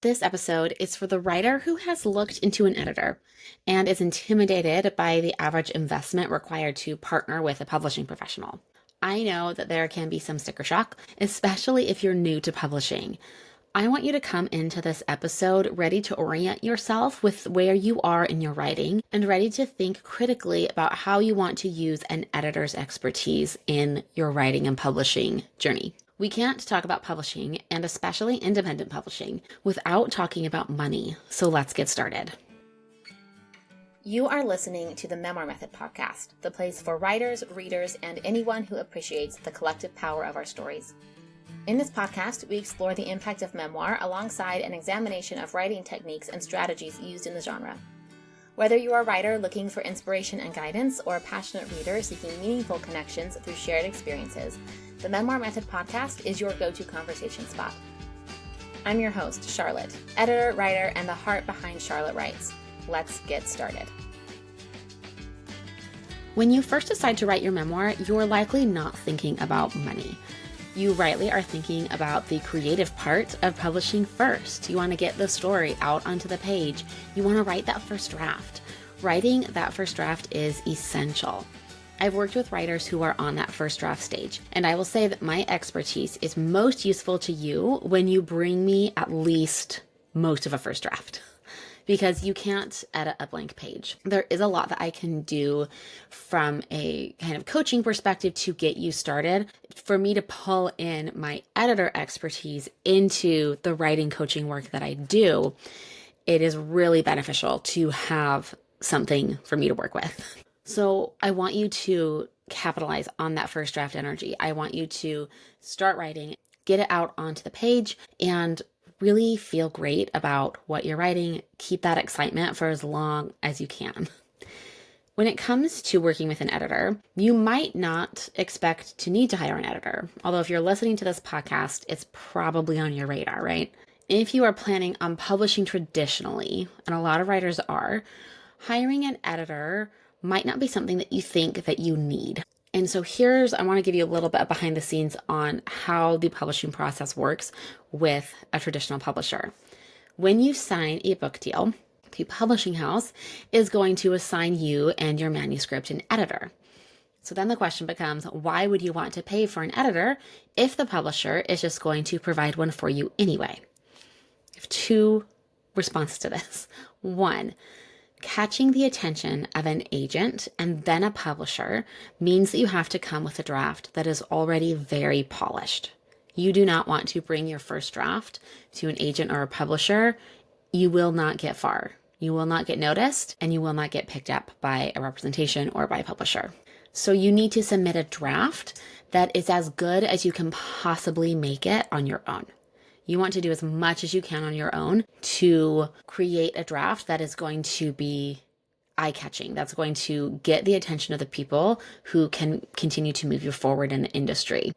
This episode is for the writer who has looked into an editor and is intimidated by the average investment required to partner with a publishing professional. I know that there can be some sticker shock, especially if you're new to publishing. I want you to come into this episode ready to orient yourself with where you are in your writing and ready to think critically about how you want to use an editor's expertise in your writing and publishing journey. We can't talk about publishing, and especially independent publishing, without talking about money. So let's get started. You are listening to the Memoir Method podcast, the place for writers, readers, and anyone who appreciates the collective power of our stories. In this podcast, we explore the impact of memoir alongside an examination of writing techniques and strategies used in the genre. Whether you are a writer looking for inspiration and guidance or a passionate reader seeking meaningful connections through shared experiences, the Memoir Method podcast is your go-to conversation spot. I'm your host, Charlotte, editor, writer, and the heart behind Charlotte Writes. Let's get started. When you first decide to write your memoir, you're likely not thinking about money. You rightly are thinking about the creative part of publishing first. You want to get the story out onto the page. You want to write that first draft. Writing that first draft is essential. I've worked with writers who are on that first draft stage, and I will say that my expertise is most useful to you when you bring me at least most of a first draft, because you can't edit a blank page. There is a lot that I can do from a kind of coaching perspective to get you started. For me to pull in my editor expertise into the writing coaching work that I do, it is really beneficial to have something for me to work with. So I want you to capitalize on that first draft energy. I want you to start writing, get it out onto the page, and really feel great about what you're writing. Keep that excitement for as long as you can. When it comes to working with an editor, you might not expect to need to hire an editor. Although if you're listening to this podcast, it's probably on your radar, right? If you are planning on publishing traditionally, and a lot of writers are, hiring an editor might not be something that you think that you need. And so I want to give you a little bit behind the scenes on how the publishing process works with a traditional publisher. When you sign a book deal, the publishing house is going to assign you and your manuscript an editor. So then the question becomes, why would you want to pay for an editor if the publisher is just going to provide one for you anyway? I have two responses to this. One, catching the attention of an agent and then a publisher means that you have to come with a draft that is already very polished. You do not want to bring your first draft to an agent or a publisher. You will not get far. You will not get noticed, and you will not get picked up by a representation or by a publisher. So you need to submit a draft that is as good as you can possibly make it on your own. You want to do as much as you can on your own to create a draft that is going to be eye-catching, that's going to get the attention of the people who can continue to move you forward in the industry.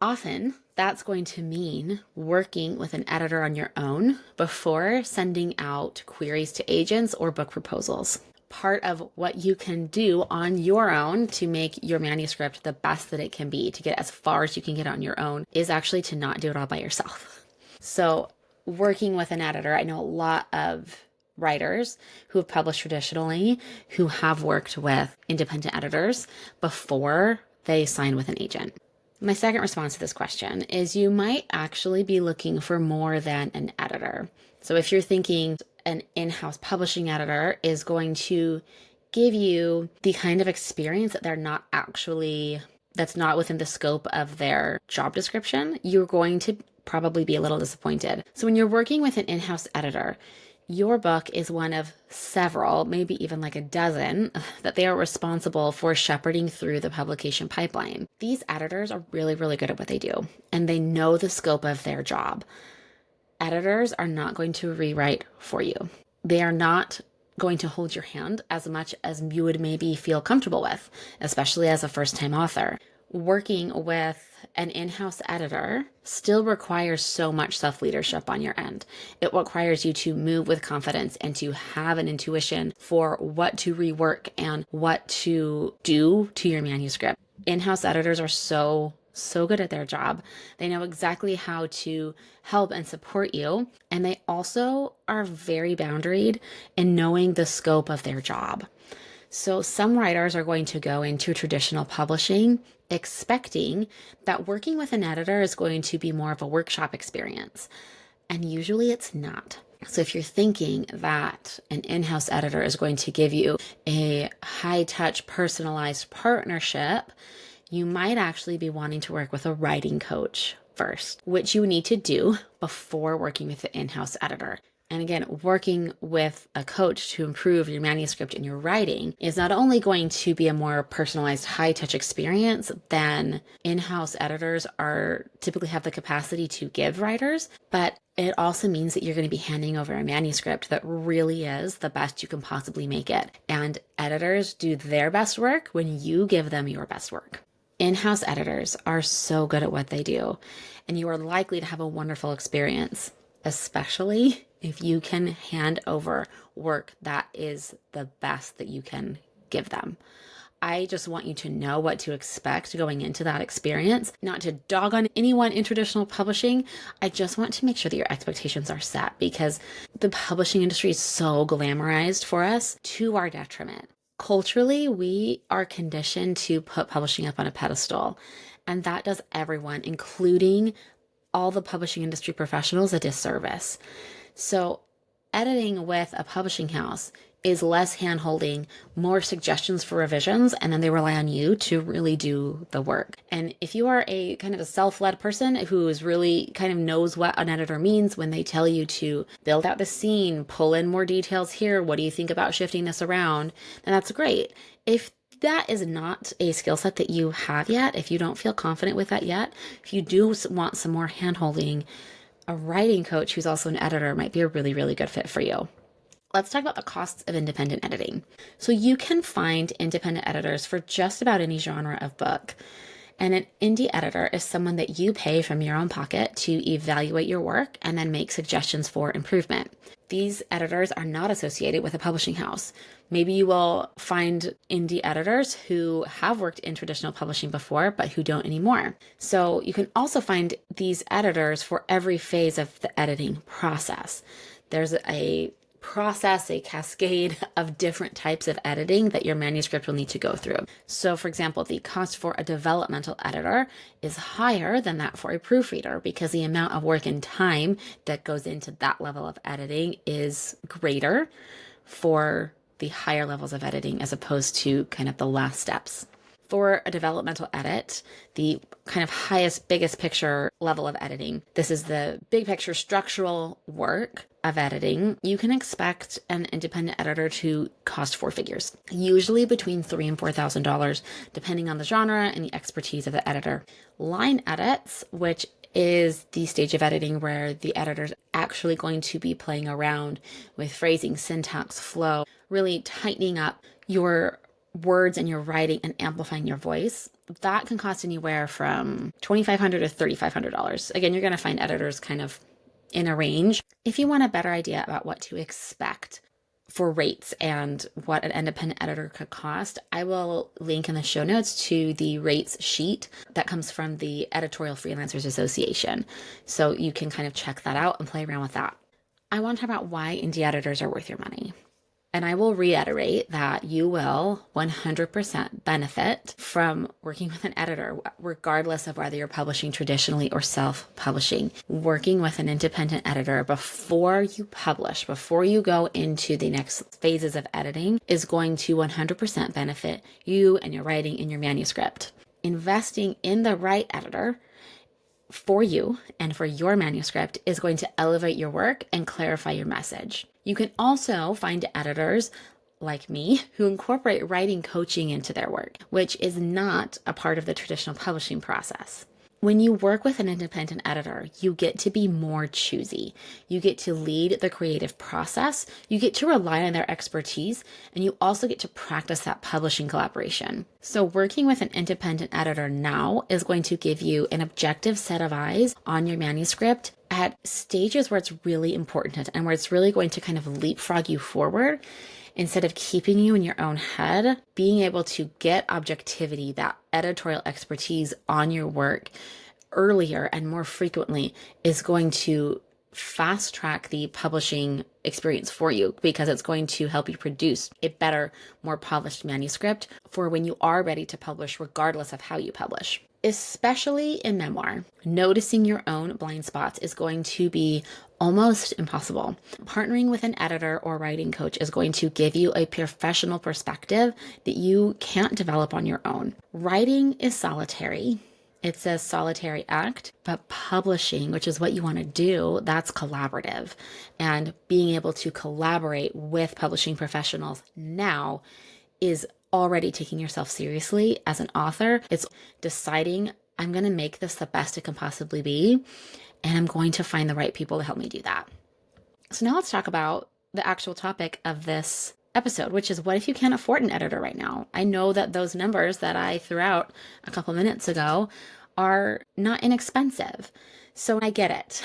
Often, that's going to mean working with an editor on your own before sending out queries to agents or book proposals. Part of what you can do on your own to make your manuscript the best that it can be, to get as far as you can get on your own, is actually to not do it all by yourself. So working with an editor, I know a lot of writers who have published traditionally who have worked with independent editors before they sign with an agent. My second response to this question is you might actually be looking for more than an editor. So if you're thinking an in-house publishing editor is going to give you the kind of experience that that's not within the scope of their job description, you're going to probably be a little disappointed. So when you're working with an in-house editor, your book is one of several, maybe even like a dozen, that they are responsible for shepherding through the publication pipeline. These editors are really, really good at what they do, and they know the scope of their job. Editors are not going to rewrite for you. They are not going to hold your hand as much as you would maybe feel comfortable with, especially as a first-time author. Working with an in-house editor still requires so much self-leadership on your end. It requires you to move with confidence and to have an intuition for what to rework and what to do to your manuscript. In-house editors are so so good at their job. They know exactly how to help and support you. And they also are very boundaried in knowing the scope of their job. So some writers are going to go into traditional publishing expecting that working with an editor is going to be more of a workshop experience. And usually it's not. So if you're thinking that an in-house editor is going to give you a high-touch personalized partnership, you might actually be wanting to work with a writing coach first, which you need to do before working with the in-house editor. And again, working with a coach to improve your manuscript and your writing is not only going to be a more personalized, high-touch experience than in-house editors are typically have the capacity to give writers, but it also means that you're going to be handing over a manuscript that really is the best you can possibly make it. And editors do their best work when you give them your best work. In-house editors are so good at what they do, and you are likely to have a wonderful experience, especially if you can hand over work that is the best that you can give them. I just want you to know what to expect going into that experience, not to dog on anyone in traditional publishing. I just want to make sure that your expectations are set because the publishing industry is so glamorized for us to our detriment. Culturally, we are conditioned to put publishing up on a pedestal, and that does everyone, including all the publishing industry professionals, a disservice. So editing with a publishing house is less hand-holding, more suggestions for revisions, and then they rely on you to really do the work. And if you are a kind of a self-led person who is really kind of knows what an editor means when they tell you to build out the scene, pull in more details here, what do you think about shifting this around, then that's great. If that is not a skill set that you have yet, if you don't feel confident with that yet, if you do want some more hand-holding, a writing coach who's also an editor might be a really, really good fit for you. Let's talk about the costs of independent editing. So you can find independent editors for just about any genre of book. And an indie editor is someone that you pay from your own pocket to evaluate your work and then make suggestions for improvement. These editors are not associated with a publishing house. Maybe you will find indie editors who have worked in traditional publishing before, but who don't anymore. So you can also find these editors for every phase of the editing process. There's a process, a cascade of different types of editing that your manuscript will need to go through. So for example, the cost for a developmental editor is higher than that for a proofreader because the amount of work and time that goes into that level of editing is greater for the higher levels of editing as opposed to kind of the last steps. For a developmental edit, the kind of highest, biggest picture level of editing, this is the big picture structural work of editing, you can expect an independent editor to cost four figures, usually between $3,000 and $4,000, depending on the genre and the expertise of the editor. Line edits, which is the stage of editing where the editor's actually going to be playing around with phrasing, syntax, flow, really tightening up your words and your writing and amplifying your voice. That can cost anywhere from $2,500 to $3,500. Again, you're going to find editors kind of in a range. If you want a better idea about what to expect for rates and what an independent editor could cost, I will link in the show notes to the rates sheet that comes from the Editorial Freelancers Association. So you can kind of check that out and play around with that. I want to talk about why indie editors are worth your money. And I will reiterate that you will 100% benefit from working with an editor, regardless of whether you're publishing traditionally or self-publishing. Working with an independent editor before you publish, before you go into the next phases of editing, is going to 100% benefit you and your writing and your manuscript. Investing in the right editor for you and for your manuscript is going to elevate your work and clarify your message. You can also find editors like me who incorporate writing coaching into their work, which is not a part of the traditional publishing process. When you work with an independent editor, you get to be more choosy. You get to lead the creative process. You get to rely on their expertise, and you also get to practice that publishing collaboration. So working with an independent editor now is going to give you an objective set of eyes on your manuscript at stages where it's really important and where it's really going to kind of leapfrog you forward. Instead of keeping you in your own head, being able to get objectivity, that editorial expertise on your work earlier and more frequently is going to fast track the publishing experience for you, because it's going to help you produce a better, more polished manuscript for when you are ready to publish, regardless of how you publish. Especially in memoir, noticing your own blind spots is going to be almost impossible. Partnering with an editor or writing coach is going to give you a professional perspective that you can't develop on your own. Writing is solitary. It's a solitary act, but publishing, which is what you want to do, that's collaborative. And being able to collaborate with publishing professionals now is already taking yourself seriously as an author. It's deciding, I'm going to make this the best it can possibly be, and I'm going to find the right people to help me do that. So now let's talk about the actual topic of this episode, which is, what if you can't afford an editor right now? I know that those numbers that I threw out a couple minutes ago are not inexpensive. So I get it.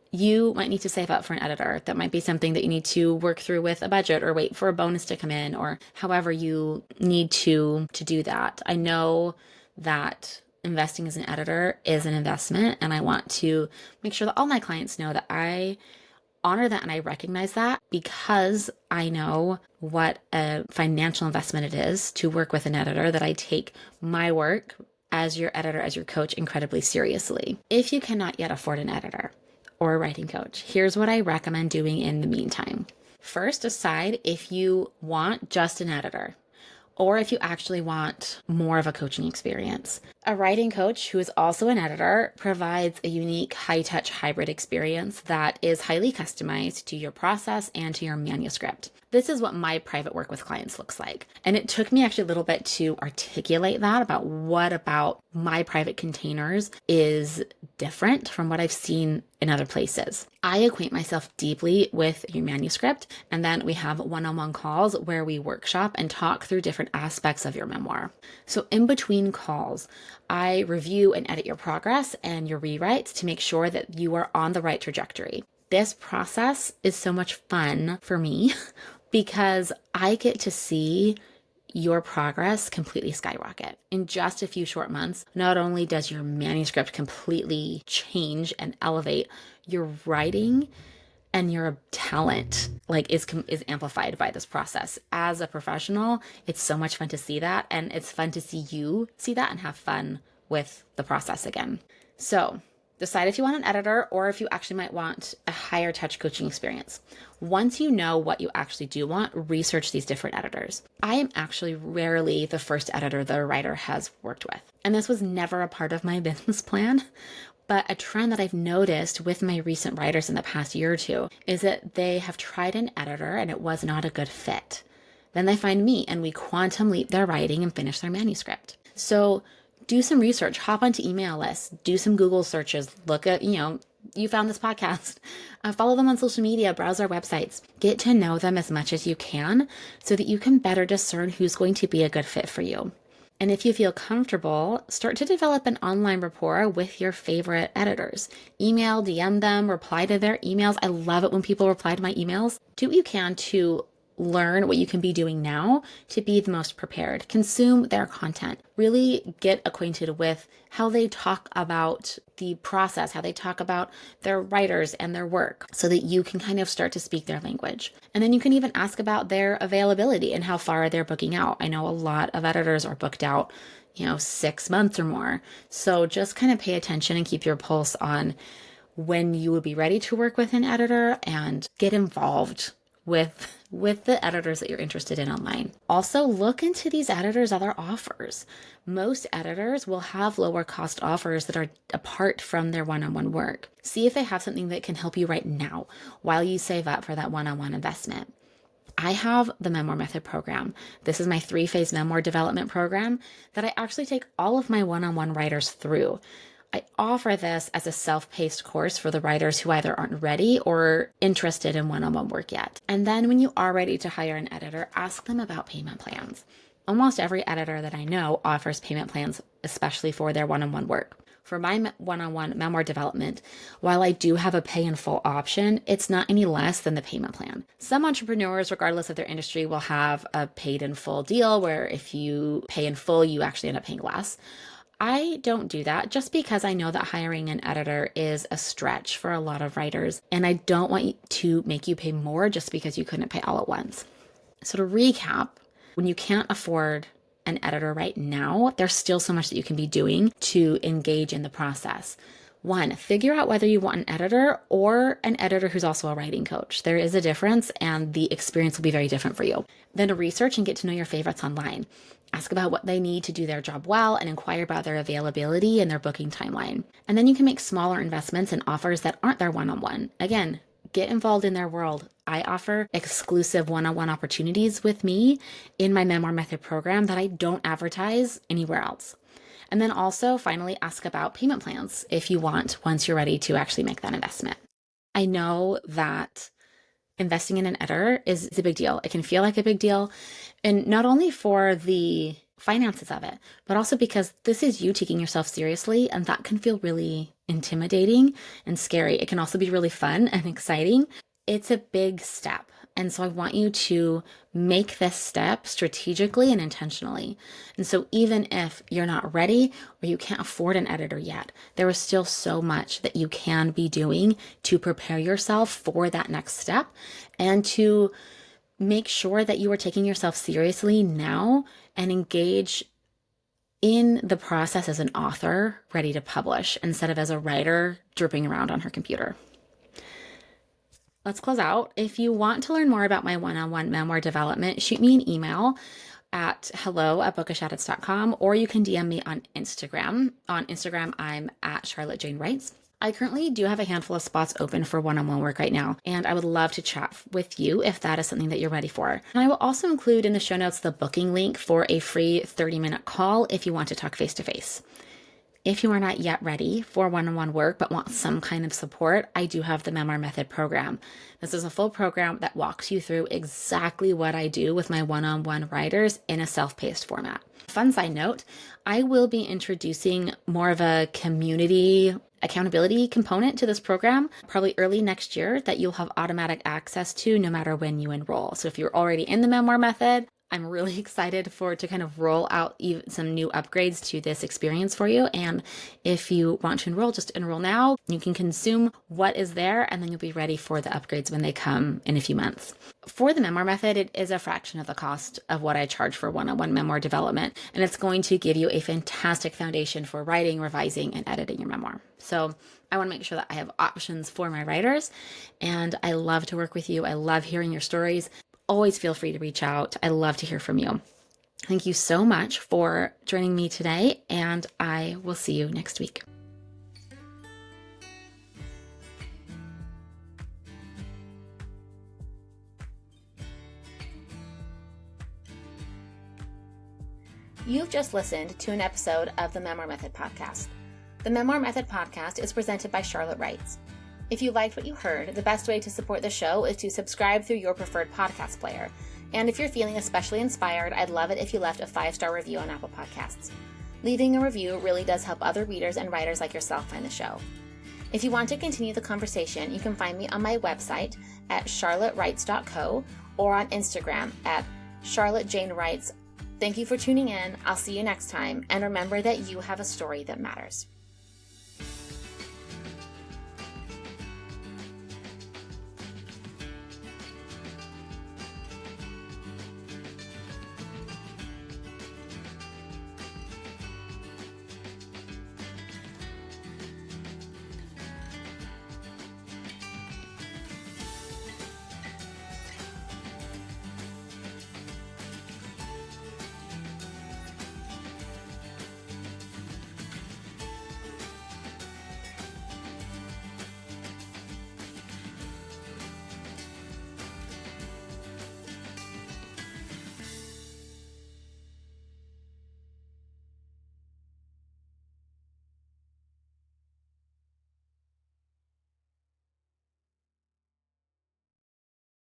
You might need to save up for an editor. That might be something that you need to work through with a budget, or wait for a bonus to come in, or however you need to do that. I know that investing as an editor is an investment, and I want to make sure that all my clients know that I honor that and I recognize that, because I know what a financial investment it is to work with an editor, that I take my work as your editor, as your coach, incredibly seriously. If you cannot yet afford an editor or a writing coach, here's what I recommend doing in the meantime. First, decide if you want just an editor, or if you actually want more of a coaching experience. A writing coach who is also an editor provides a unique high-touch hybrid experience that is highly customized to your process and to your manuscript. This is what my private work with clients looks like. And it took me actually a little bit to articulate that, about what about my private containers is different from what I've seen in other places. I acquaint myself deeply with your manuscript, and then we have one-on-one calls where we workshop and talk through different aspects of your memoir. So in between calls, I review and edit your progress and your rewrites to make sure that you are on the right trajectory. This process is so much fun for me because I get to see your progress completely skyrocket. In just a few short months, not only does your manuscript completely change and elevate, your writing and your talent is amplified by this process. As a professional, it's so much fun to see that, and it's fun to see you see that and have fun with the process again. So decide if you want an editor, or if you actually might want a higher touch coaching experience. Once you know what you actually do want, research these different editors. I am actually rarely the first editor that a writer has worked with, and this was never a part of my business plan. But a trend that I've noticed with my recent writers in the past year or two is that they have tried an editor and it was not a good fit. Then they find me and we quantum leap their writing and finish their manuscript. So do some research, hop onto email lists, do some Google searches, look at, you found this podcast, follow them on social media, browse their websites, get to know them as much as you can so that you can better discern who's going to be a good fit for you. And if you feel comfortable, start to develop an online rapport with your favorite editors. Email, DM them, reply to their emails. I love it when people reply to my emails. Do what you can to learn what you can be doing now to be the most prepared. Consume their content. Really get acquainted with how they talk about the process, how they talk about their writers and their work, so that you can kind of start to speak their language. And then you can even ask about their availability and how far they're booking out. I know a lot of editors are booked out, 6 months or more. So just kind of pay attention and keep your pulse on when you would be ready to work with an editor, and get involved with the editors that you're interested in online. Also, look into these editors' other offers. Most editors will have lower cost offers that are apart from their one-on-one work. See if they have something that can help you right now while you save up for that one-on-one investment. I have the Memoir Method program. This is my 3-phase memoir development program that I actually take all of my one-on-one writers through. I offer this as a self-paced course for the writers who either aren't ready or interested in one-on-one work yet. And then when you are ready to hire an editor, ask them about payment plans. Almost every editor that I know offers payment plans, especially for their one-on-one work. For my one-on-one memoir development, while I do have a pay in full option, it's not any less than the payment plan. Some entrepreneurs, regardless of their industry, will have a paid in full deal where if you pay in full, you actually end up paying less. I don't do that just because I know that hiring an editor is a stretch for a lot of writers, and I don't want to make you pay more just because you couldn't pay all at once. So to recap, when you can't afford an editor right now, there's still so much that you can be doing to engage in the process. One, figure out whether you want an editor or an editor who's also a writing coach. There is a difference and the experience will be very different for you. Then to research and get to know your favorites online. Ask about what they need to do their job well and inquire about their availability and their booking timeline. And then you can make smaller investments in offers that aren't their one-on-one. Again, get involved in their world. I offer exclusive one-on-one opportunities with me in my Memoir Method program that I don't advertise anywhere else. And then also, finally, ask about payment plans if you want once you're ready to actually make that investment. I know that investing in an editor is a big deal. It can feel like a big deal, and not only for the finances of it, but also because this is you taking yourself seriously, and that can feel really intimidating and scary. It can also be really fun and exciting. It's a big step. And so I want you to make this step strategically and intentionally. And so even if you're not ready or you can't afford an editor yet, there is still so much that you can be doing to prepare yourself for that next step and to make sure that you are taking yourself seriously now and engage in the process as an author ready to publish instead of as a writer dripping around on her computer. Let's close out. If you want to learn more about my one-on-one memoir development, shoot me an email at hello@bookishodits.com, or you can DM me on Instagram. On Instagram, I'm at Charlotte Jane Writes. I currently do have a handful of spots open for one-on-one work right now, and I would love to chat with you if that is something that you're ready for. And I will also include in the show notes the booking link for a free 30-minute call if you want to talk face-to-face. If you are not yet ready for one-on-one work but want some kind of support, I do have the Memoir Method program. This is a full program that walks you through exactly what I do with my one-on-one writers in a self-paced format. Fun side note, I will be introducing more of a community accountability component to this program, probably early next year, that you'll have automatic access to no matter when you enroll. So if you're already in the Memoir Method, I'm really excited to kind of roll out some new upgrades to this experience for you. And if you want to enroll, just enroll now. You can consume what is there, and then you'll be ready for the upgrades when they come in a few months. For the Memoir Method, it is a fraction of the cost of what I charge for one-on-one memoir development. And it's going to give you a fantastic foundation for writing, revising, and editing your memoir. So I want to make sure that I have options for my writers. And I love to work with you. I love hearing your stories. Always feel free to reach out. I love to hear from you. Thank you so much for joining me today, and I will see you next week. You've just listened to an episode of the Memoir Method podcast. The Memoir Method podcast is presented by Charlotte Writes. If you liked what you heard, the best way to support the show is to subscribe through your preferred podcast player. And if you're feeling especially inspired, I'd love it if you left a 5-star review on Apple Podcasts. Leaving a review really does help other readers and writers like yourself find the show. If you want to continue the conversation, you can find me on my website at charlottewrites.co or on Instagram at charlottejanewrites. Thank you for tuning in. I'll see you next time. And remember that you have a story that matters.